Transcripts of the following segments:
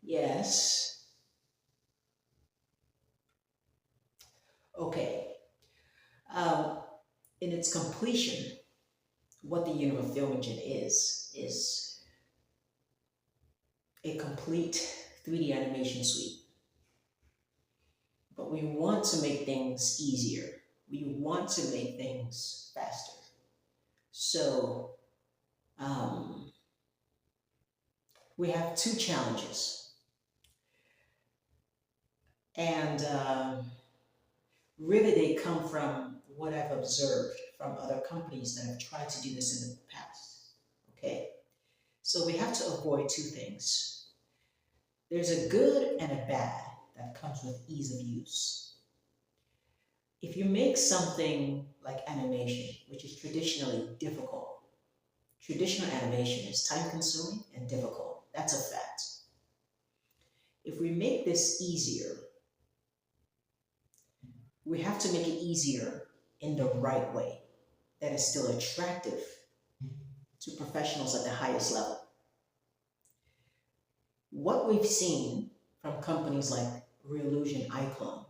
Yes. Okay. Um, in its completion, what the Univah Film Engine is a complete 3D animation suite. But we want to make things easier. We want to make things faster. So um, we have two challenges. And really, they come from what I've observed from other companies that have tried to do this in the past. Okay? So we have to avoid two things. There's a good and a bad that comes with ease of use. If you make something like animation, which is traditionally difficult, traditional animation is time consuming and difficult. That's a fact. If we make this easier, we have to make it easier in the right way that is still attractive to professionals at the highest level. What we've seen from companies like Reallusion, Iclone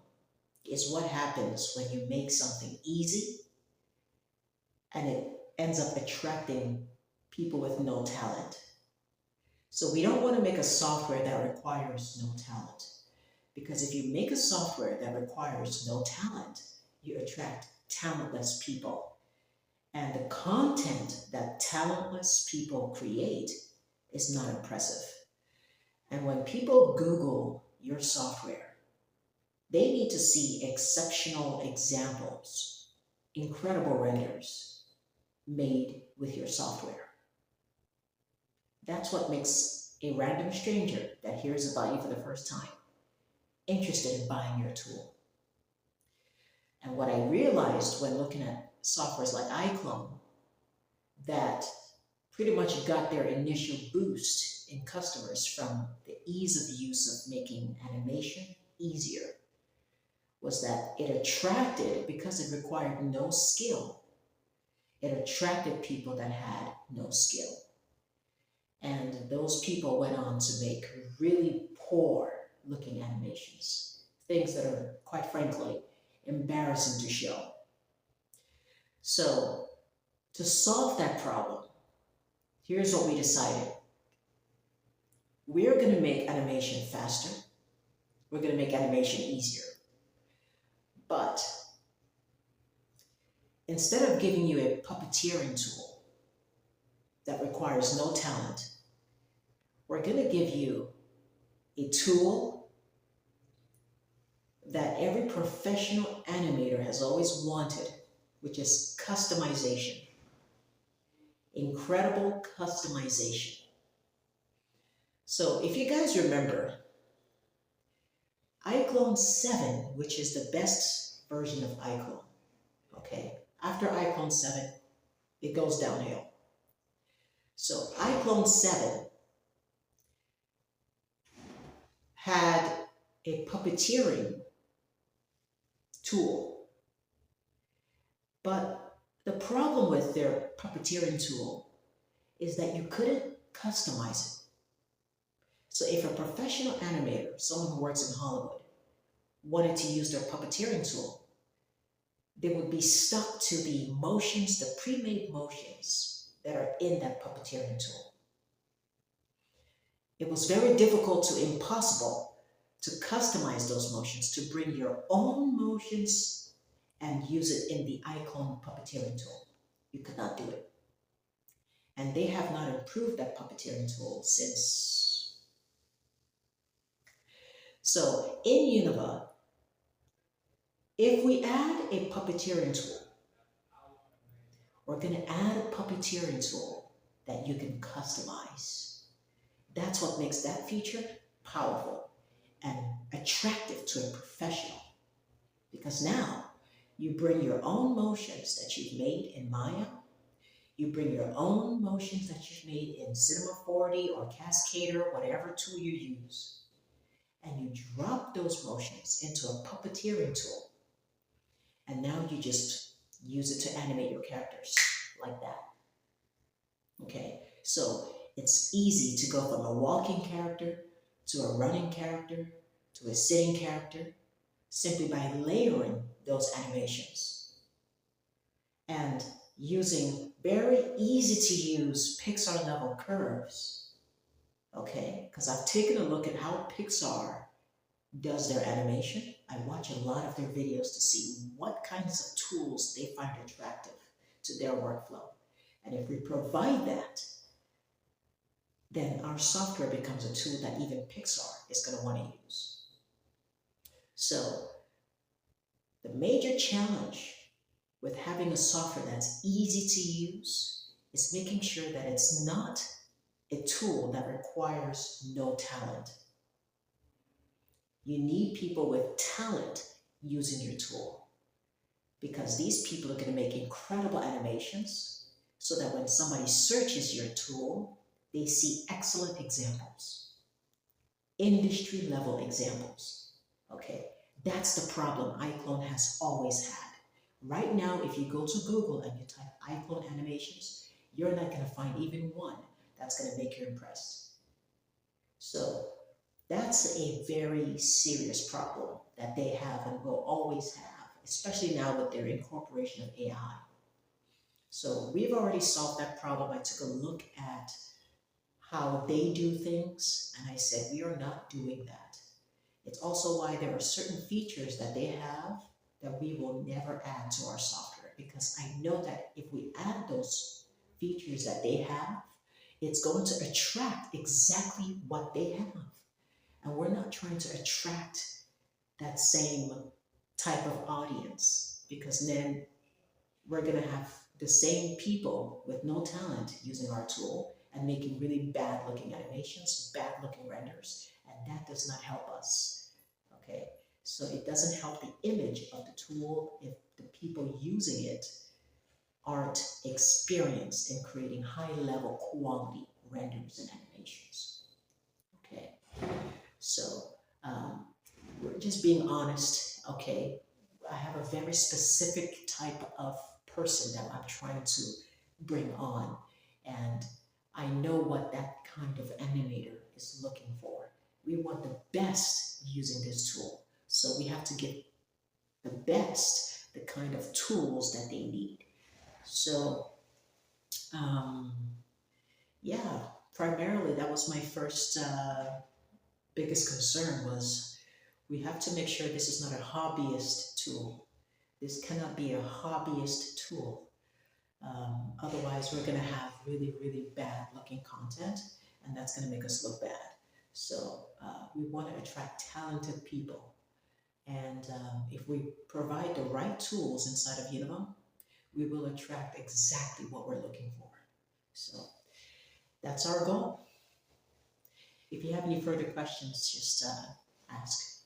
is what happens when you make something easy and it ends up attracting people with no talent. So we don't want to make a software that requires no talent. Because if you make a software that requires no talent, you attract talentless people. And the content that talentless people create is not impressive. And when people Google your software, they need to see exceptional examples, incredible renders made with your software. That's what makes a random stranger that hears about you for the first time interested in buying your tool. And what I realized when looking at softwares like Iclone, that pretty much got their initial boost in customers from the ease of use of making animation easier, was that it attracted, because it required no skill, it attracted people that had no skill. And those people went on to make really poor looking animations, things that are, quite frankly, embarrassing to show. So, to solve that problem, here's what we decided. We're going to make animation faster. We're going to make animation easier. But instead of giving you a puppeteering tool that requires no talent, we're going to give you a tool that every professional animator has always wanted, which is customization. Incredible customization. So if you guys remember, Iclone 7, which is the best version of Iclone, okay? After Iclone 7, it goes downhill. So Iclone 7 had a puppeteering tool. But the problem with their puppeteering tool is that you couldn't customize it. So if a professional animator, someone who works in Hollywood, wanted to use their puppeteering tool, they would be stuck to the motions, the pre-made motions that are in that puppeteering tool. It was very difficult to impossible to customize those motions, to bring your own motions and use it in the Iclone puppeteering tool. You could not do it. And they have not improved that puppeteering tool since. So in Univah, if we add a puppeteering tool, we're going to add a puppeteering tool that you can customize. That's what makes that feature powerful and attractive to a professional. Because now you bring your own motions that you've made in Maya, you bring your own motions that you've made in Cinema 4D or Cascader, whatever tool you use, and you drop those motions into a puppeteering tool. And now you just use it to animate your characters like that. Okay, so it's easy to go from a walking character to a running character, to a sitting character, simply by layering those animations and using very easy to use Pixar level curves. Okay, because I've taken a look at how Pixar does their animation. I watch a lot of their videos to see what kinds of tools they find attractive to their workflow. And if we provide that, then our software becomes a tool that even Pixar is going to want to use. So the major challenge with having a software that's easy to use is making sure that it's not a tool that requires no talent. You need people with talent using your tool, because these people are going to make incredible animations so that when somebody searches your tool, they see excellent examples, industry level examples. Okay, that's the problem Iclone has always had. Right now, if you go to Google and you type Iclone animations, you're not going to find even one that's going to make you impressed. So that's a very serious problem that they have and will always have, especially now with their incorporation of AI. So we've already solved that problem. I took a look at how they do things, and I said, we are not doing that. It's also why there are certain features that they have that we will never add to our software, because I know that if we add those features that they have, it's going to attract exactly what they have. And we're not trying to attract that same type of audience, because then we're going to have the same people with no talent using our tool and making really bad looking animations, bad looking renders, and that does not help us. Okay, so it doesn't help the image of the tool if the people using it aren't experienced in creating high level quality renders and animations. Okay, so we're just being honest. Okay, I have a very specific type of person that I'm trying to bring on, and I know what that kind of animator is looking for. We want the best using this tool, so we have to give the best the kind of tools that they need. So yeah, primarily that was my first biggest concern, was we have to make sure this is not a hobbyist tool. This cannot be a hobbyist tool. Otherwise, we're going to have really, really bad looking content, and that's going to make us look bad. So we want to attract talented people. And if we provide the right tools inside of Univah, we will attract exactly what we're looking for. So that's our goal. If you have any further questions, just ask.